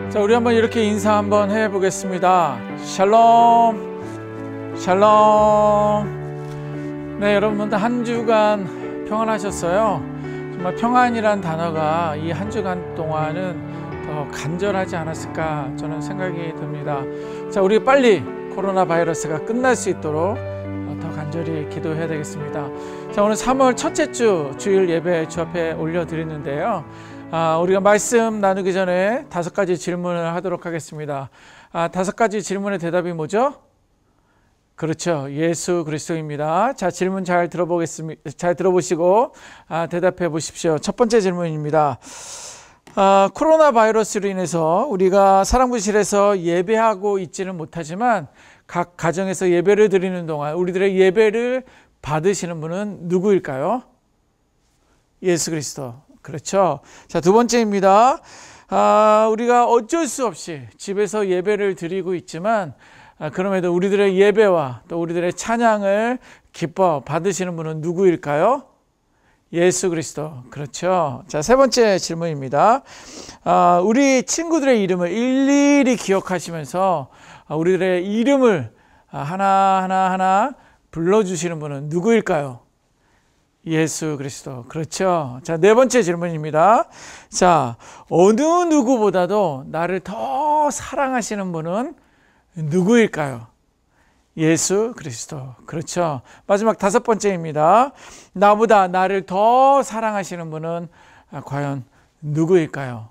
자, 우리 한번 이렇게 인사 한번 해보겠습니다. 샬롬, 샬롬. 네, 여러분들 한 주간 평안하셨어요? 정말 평안이란 단어가 이 한 주간 동안은 더 간절하지 않았을까 저는 생각이 듭니다. 자, 우리 빨리 코로나 바이러스가 끝날 수 있도록 더 간절히 기도해야 되겠습니다. 자, 오늘 3월 첫째 주 주일 예배 주 앞에 올려드리는데요. 우리가 말씀 나누기 전에 5가지 질문을 하도록 하겠습니다. 5가지 질문의 대답이 뭐죠? 그렇죠. 예수 그리스도입니다. 자, 질문 잘 들어보겠습니다. 잘 들어보시고 대답해 보십시오. 첫 번째 질문입니다. 코로나 바이러스로 인해서 우리가 사랑부실에서 예배하고 있지는 못하지만 각 가정에서 예배를 드리는 동안 우리들의 예배를 받으시는 분은 누구일까요? 예수 그리스도. 그렇죠. 자, 두 번째입니다. 우리가 어쩔 수 없이 집에서 예배를 드리고 있지만 그럼에도 우리들의 예배와 또 우리들의 찬양을 기뻐 받으시는 분은 누구일까요? 예수 그리스도. 그렇죠. 자, 세 번째 질문입니다. 우리 친구들의 이름을 일일이 기억하시면서 우리들의 이름을 하나하나 불러주시는 분은 누구일까요? 예수 그리스도. 그렇죠. 자, 네 번째 질문입니다. 자, 어느 누구보다도 나를 더 사랑하시는 분은 누구일까요? 예수 그리스도. 그렇죠. 마지막 5번째입니다. 나보다 나를 더 사랑하시는 분은 과연 누구일까요?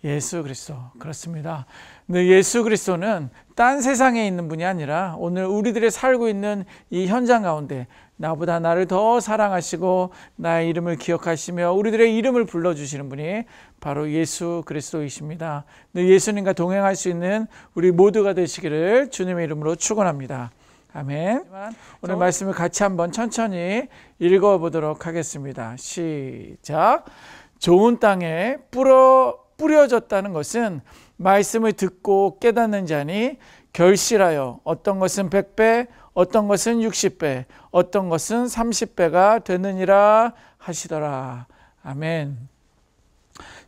예수 그리스도. 그렇습니다. 근데 예수 그리스도는 딴 세상에 있는 분이 아니라 오늘 우리들이 살고 있는 이 현장 가운데 나보다 나를 더 사랑하시고 나의 이름을 기억하시며 우리들의 이름을 불러주시는 분이 바로 예수 그리스도이십니다. 예수님과 동행할 수 있는 우리 모두가 되시기를 주님의 이름으로 축원합니다. 아멘. 오늘 말씀을 같이 한번 천천히 읽어보도록 하겠습니다. 시작. 좋은 땅에 뿌려졌다는 것은 말씀을 듣고 깨닫는 자니 결실하여 어떤 것은 100배, 어떤 것은 60배, 어떤 것은 30배가 되느니라 하시더라. 아멘.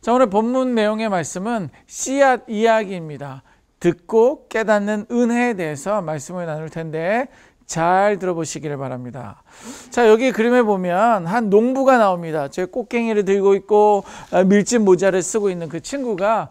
자, 오늘 본문 내용의 말씀은 씨앗 이야기입니다. 듣고 깨닫는 은혜에 대해서 말씀을 나눌 텐데 잘 들어보시기를 바랍니다. 자, 여기 그림에 보면 한 농부가 나옵니다. 제 꽃갱이를 들고 있고 밀짚 모자를 쓰고 있는 그 친구가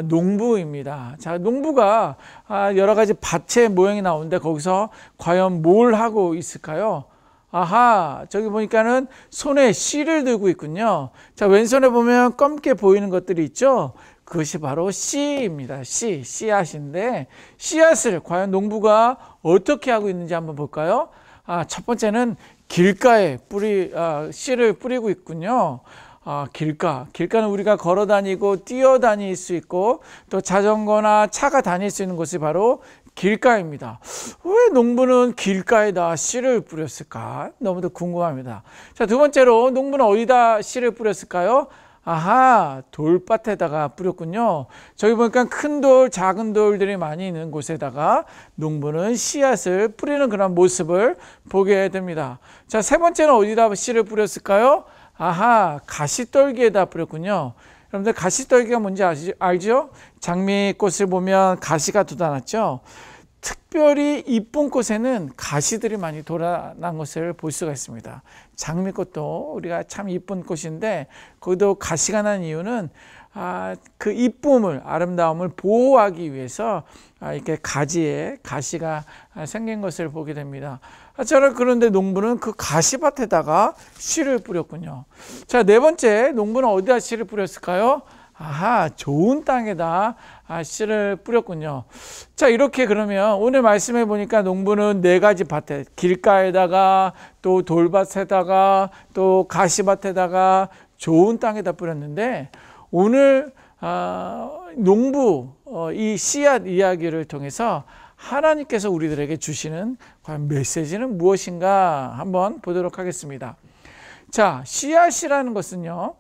농부입니다. 자, 농부가 여러 가지 밭의 모양이 나오는데 거기서 과연 뭘 하고 있을까요? 아하, 저기 보니까는 손에 씨를 들고 있군요. 자, 왼손에 보면 검게 보이는 것들이 있죠? 그것이 바로 씨입니다. 씨앗인데 씨앗을 과연 농부가 어떻게 하고 있는지 한번 볼까요? 첫 번째는 길가에 씨를 뿌리고 있군요. 길가는 우리가 걸어 다니고 뛰어 다닐 수 있고 또 자전거나 차가 다닐 수 있는 곳이 바로 길가입니다. 왜 농부는 길가에다 씨를 뿌렸을까? 너무도 궁금합니다. 자, 두 번째로 농부는 어디다 씨를 뿌렸을까요? 아하, 돌밭에다가 뿌렸군요. 저기 보니까 큰 돌, 작은 돌들이 많이 있는 곳에다가 농부는 씨앗을 뿌리는 그런 모습을 보게 됩니다. 자, 세 번째는 어디다 씨를 뿌렸을까요? 아하, 가시떨기에다 뿌렸군요. 여러분들 가시떨기가 뭔지 알죠? 장미꽃을 보면 가시가 돋아났죠? 특별히 이쁜 꽃에는 가시들이 많이 돋아난 것을 볼 수가 있습니다. 장미꽃도 우리가 참 이쁜 꽃인데 거기도 가시가 난 이유는 그 이쁨을, 아름다움을 보호하기 위해서 이렇게 가지에 가시가 생긴 것을 보게 됩니다. 그런데 농부는 그 가시밭에다가 씨를 뿌렸군요. 자, 네 번째, 농부는 어디다 씨를 뿌렸을까요? 아하, 좋은 땅에다 씨를 뿌렸군요. 자, 이렇게 그러면 오늘 말씀해 보니까 농부는 4가지 밭에, 길가에다가 또 돌밭에다가 또 가시밭에다가 좋은 땅에다 뿌렸는데 오늘 농부 이 씨앗 이야기를 통해서 하나님께서 우리들에게 주시는 과연 메시지는 무엇인가 한번 보도록 하겠습니다. 자, 씨앗이라는 것은요,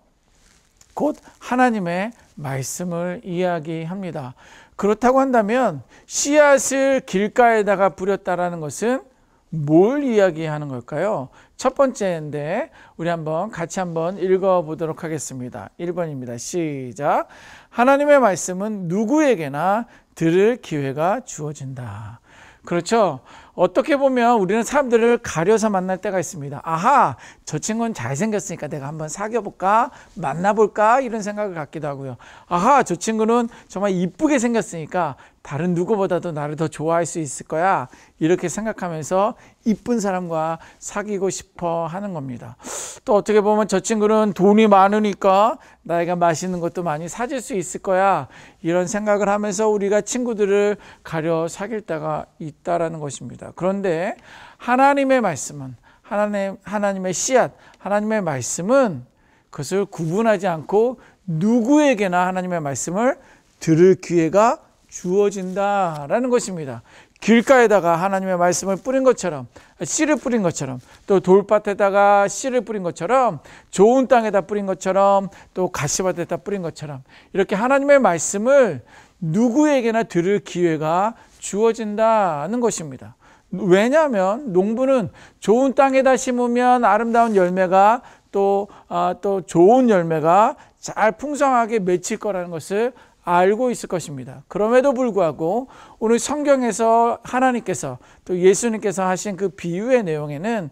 곧 하나님의 말씀을 이야기합니다. 그렇다고 한다면 씨앗을 길가에다가 뿌렸다라는 것은 뭘 이야기하는 걸까요? 첫 번째인데 우리 같이 한번 읽어보도록 하겠습니다. 1번입니다. 시작. 하나님의 말씀은 누구에게나 들을 기회가 주어진다. 그렇죠. 어떻게 보면 우리는 사람들을 가려서 만날 때가 있습니다. 아하, 저 친구는 잘생겼으니까 내가 한번 사귀어볼까? 만나볼까? 이런 생각을 갖기도 하고요. 아하, 저 친구는 정말 이쁘게 생겼으니까 다른 누구보다도 나를 더 좋아할 수 있을 거야. 이렇게 생각하면서 이쁜 사람과 사귀고 싶어 하는 겁니다. 또 어떻게 보면 저 친구는 돈이 많으니까 나에게 맛있는 것도 많이 사줄 수 있을 거야. 이런 생각을 하면서 우리가 친구들을 가려 사귈 때가 있다라는 것입니다. 그런데 하나님의 말씀은 하나님의 씨앗, 하나님의 말씀은 그것을 구분하지 않고 누구에게나 하나님의 말씀을 들을 기회가 주어진다라는 것입니다. 길가에다가 하나님의 말씀을 뿌린 것처럼, 씨를 뿌린 것처럼, 또 돌밭에다가 씨를 뿌린 것처럼, 좋은 땅에다 뿌린 것처럼, 또 가시밭에다 뿌린 것처럼, 이렇게 하나님의 말씀을 누구에게나 들을 기회가 주어진다는 것입니다. 왜냐하면 농부는 좋은 땅에다 심으면 아름다운 열매가 또 좋은 열매가 잘 풍성하게 맺힐 거라는 것을 알고 있을 것입니다. 그럼에도 불구하고 오늘 성경에서 하나님께서 또 예수님께서 하신 그 비유의 내용에는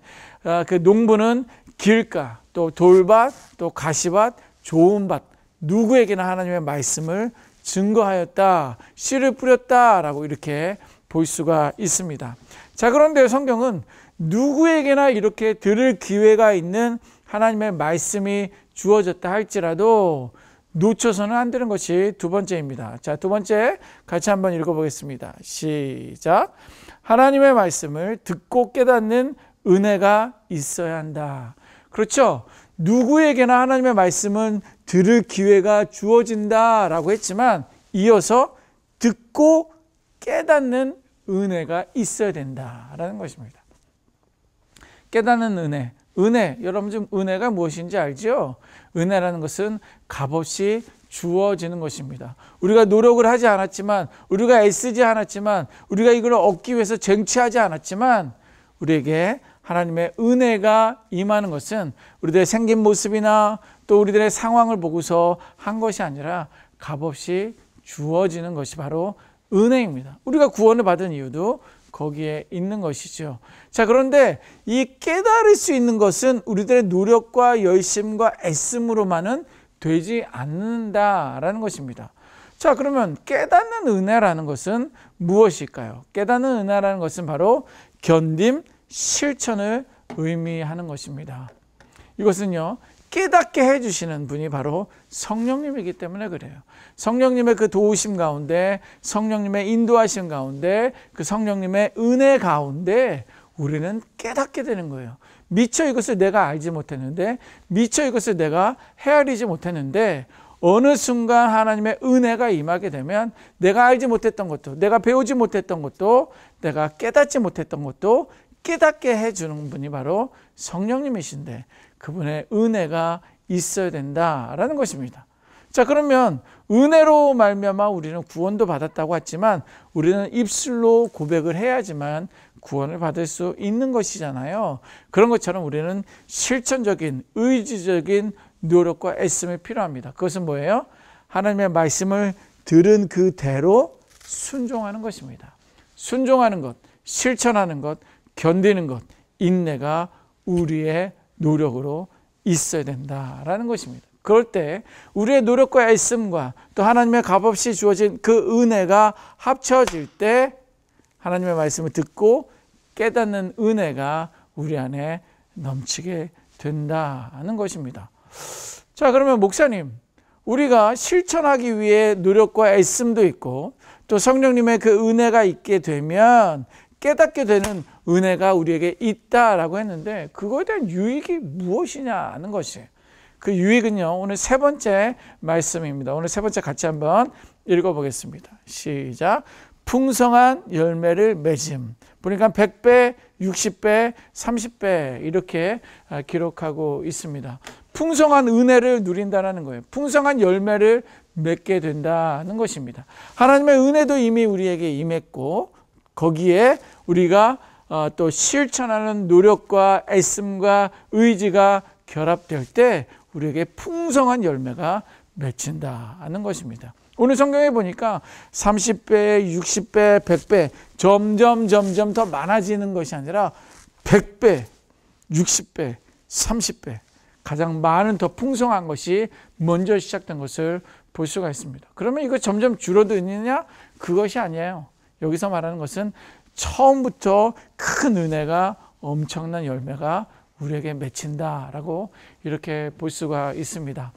그 농부는 길가, 또 돌밭, 또 가시밭, 좋은 밭, 누구에게나 하나님의 말씀을 증거하였다, 씨를 뿌렸다라고 이렇게 볼 수가 있습니다. 자, 그런데 성경은 누구에게나 이렇게 들을 기회가 있는 하나님의 말씀이 주어졌다 할지라도 놓쳐서는 안 되는 것이 두 번째입니다. 자, 두 번째 같이 한번 읽어보겠습니다. 시작. 하나님의 말씀을 듣고 깨닫는 은혜가 있어야 한다. 그렇죠. 누구에게나 하나님의 말씀은 들을 기회가 주어진다라고 했지만 이어서 듣고 깨닫는 은혜가 있어야 된다라는 것입니다. 깨닫는 은혜, 여러분 좀 은혜가 무엇인지 알죠? 은혜라는 것은 값없이 주어지는 것입니다. 우리가 노력을 하지 않았지만, 우리가 애쓰지 않았지만, 우리가 이걸 얻기 위해서 쟁취하지 않았지만 우리에게 하나님의 은혜가 임하는 것은 우리들의 생긴 모습이나 또 우리들의 상황을 보고서 한 것이 아니라 값없이 주어지는 것이 바로 은혜입니다. 우리가 구원을 받은 이유도 거기에 있는 것이죠. 자, 그런데 이 깨달을 수 있는 것은 우리들의 노력과 열심과 애씀으로만은 되지 않는다라는 것입니다. 자, 그러면 깨닫는 은혜라는 것은 무엇일까요? 깨닫는 은혜라는 것은 바로 견딤, 실천을 의미하는 것입니다. 이것은요, 깨닫게 해주시는 분이 바로 성령님이기 때문에 그래요. 성령님의 그 도우심 가운데, 성령님의 인도하심 가운데, 그 성령님의 은혜 가운데 우리는 깨닫게 되는 거예요. 미처 이것을 내가 알지 못했는데, 미처 이것을 내가 헤아리지 못했는데 어느 순간 하나님의 은혜가 임하게 되면 내가 알지 못했던 것도, 내가 배우지 못했던 것도, 내가 깨닫지 못했던 것도 깨닫게 해주는 분이 바로 성령님이신데 그분의 은혜가 있어야 된다라는 것입니다. 자, 그러면 은혜로 말미암아 우리는 구원도 받았다고 했지만 우리는 입술로 고백을 해야지만 구원을 받을 수 있는 것이잖아요. 그런 것처럼 우리는 실천적인 의지적인 노력과 애씀이 필요합니다. 그것은 뭐예요? 하나님의 말씀을 들은 그대로 순종하는 것입니다. 순종하는 것, 실천하는 것, 견디는 것, 인내가 우리의 노력으로 있어야 된다라는 것입니다. 그럴 때 우리의 노력과 애씀과 또 하나님의 값없이 주어진 그 은혜가 합쳐질 때 하나님의 말씀을 듣고 깨닫는 은혜가 우리 안에 넘치게 된다는 것입니다. 자, 그러면 목사님, 우리가 실천하기 위해 노력과 애씀도 있고 또 성령님의 그 은혜가 있게 되면 깨닫게 되는 은혜가 우리에게 있다라고 했는데 그거에 대한 유익이 무엇이냐는 것이, 그 유익은요, 오늘 세 번째 말씀입니다. 오늘 세 번째 같이 한번 읽어보겠습니다. 시작. 풍성한 열매를 맺음. 보니까 100배, 60배, 30배 이렇게 기록하고 있습니다. 풍성한 은혜를 누린다는 거예요. 풍성한 열매를 맺게 된다는 것입니다. 하나님의 은혜도 이미 우리에게 임했고 거기에 우리가 또 실천하는 노력과 애씀과 의지가 결합될 때 우리에게 풍성한 열매가 맺힌다는 것입니다. 오늘 성경에 보니까 30배, 60배, 100배 점점 더 많아지는 것이 아니라 100배, 60배, 30배 가장 많은 더 풍성한 것이 먼저 시작된 것을 볼 수가 있습니다. 그러면 이거 점점 줄어드느냐? 그것이 아니에요. 여기서 말하는 것은 처음부터 큰 은혜가 엄청난 열매가 우리에게 맺힌다라고 이렇게 볼 수가 있습니다.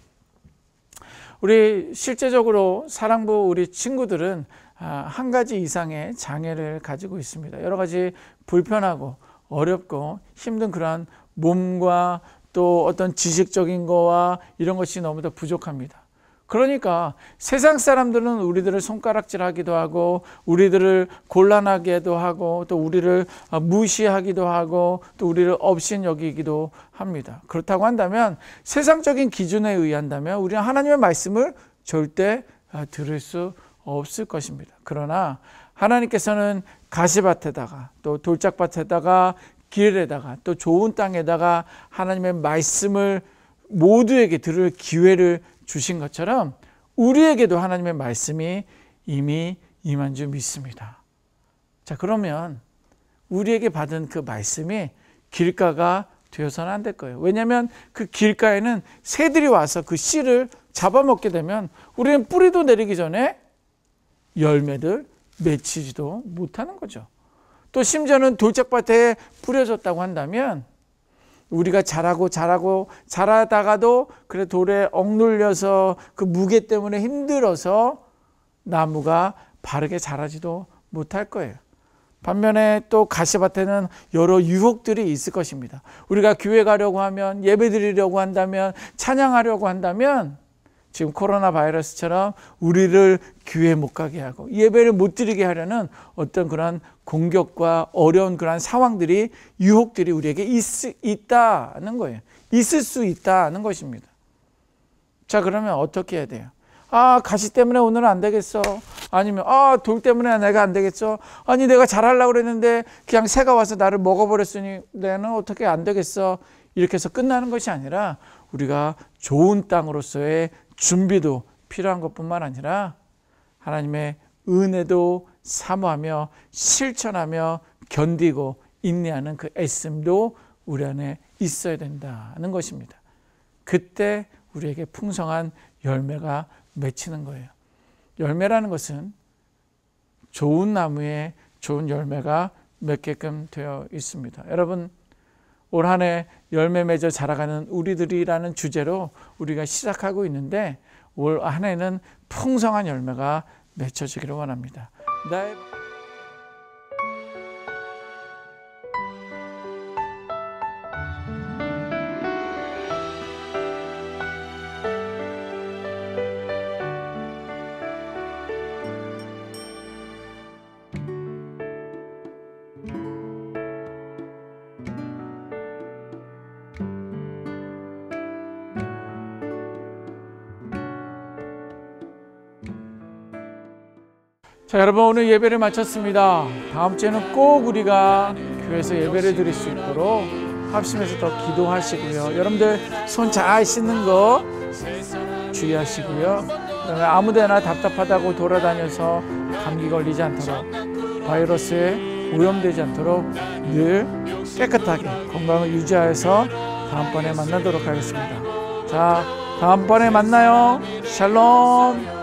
우리 실제적으로 사랑부 우리 친구들은 한 가지 이상의 장애를 가지고 있습니다. 여러 가지 불편하고 어렵고 힘든 그러한 몸과 또 어떤 지식적인 거와 이런 것이 너무 더 부족합니다. 그러니까 세상 사람들은 우리들을 손가락질하기도 하고 우리들을 곤란하게도 하고 또 우리를 무시하기도 하고 또 우리를 업신여기기도 합니다. 그렇다고 한다면 세상적인 기준에 의한다면 우리는 하나님의 말씀을 절대 들을 수 없을 것입니다. 그러나 하나님께서는 가시밭에다가 또 돌짝밭에다가 길에다가 또 좋은 땅에다가 하나님의 말씀을 모두에게 들을 기회를 주신 것처럼 우리에게도 하나님의 말씀이 이미 임한 줄 믿습니다. 자, 그러면 우리에게 받은 그 말씀이 길가가 되어서는 안 될 거예요. 왜냐하면 그 길가에는 새들이 와서 그 씨를 잡아먹게 되면 우리는 뿌리도 내리기 전에 열매들 맺히지도 못하는 거죠. 또 심지어는 돌짝밭에 뿌려졌다고 한다면 우리가 자라다가도 그래 돌에 억눌려서 그 무게 때문에 힘들어서 나무가 바르게 자라지도 못할 거예요. 반면에 또 가시밭에는 여러 유혹들이 있을 것입니다. 우리가 교회 가려고 하면, 예배 드리려고 한다면, 찬양하려고 한다면 지금 코로나 바이러스처럼 우리를 교회 못 가게 하고 예배를 못 드리게 하려는 어떤 그런 공격과 어려운 그런 상황들이, 유혹들이 우리에게 있다는 거예요. 있을 수 있다는 것입니다. 자, 그러면 어떻게 해야 돼요? 가시 때문에 오늘은 안 되겠어. 아니면 돌 때문에 내가 안 되겠어. 아니 내가 잘하려고 그랬는데 그냥 새가 와서 나를 먹어버렸으니 내는 어떻게 안 되겠어. 이렇게 해서 끝나는 것이 아니라 우리가 좋은 땅으로서의 준비도 필요한 것뿐만 아니라 하나님의 은혜도 사모하며 실천하며 견디고 인내하는 그 애씀도 우리 안에 있어야 된다는 것입니다. 그때 우리에게 풍성한 열매가 맺히는 거예요. 열매라는 것은 좋은 나무에 좋은 열매가 맺게끔 되어 있습니다. 여러분, 올 한 해 열매 맺어 자라가는 우리들이라는 주제로 우리가 시작하고 있는데 올 한 해는 풍성한 열매가 맺혀지기를 원합니다. 자, 여러분, 오늘 예배를 마쳤습니다. 다음 주에는 꼭 우리가 교회에서 예배를 드릴 수 있도록 합심해서 더 기도하시고요. 여러분들 손 잘 씻는 거 주의하시고요. 그다음에 아무데나 답답하다고 돌아다녀서 감기 걸리지 않도록, 바이러스에 오염되지 않도록 늘 깨끗하게 건강을 유지하여서 다음번에 만나도록 하겠습니다. 자, 다음번에 만나요. 샬롬.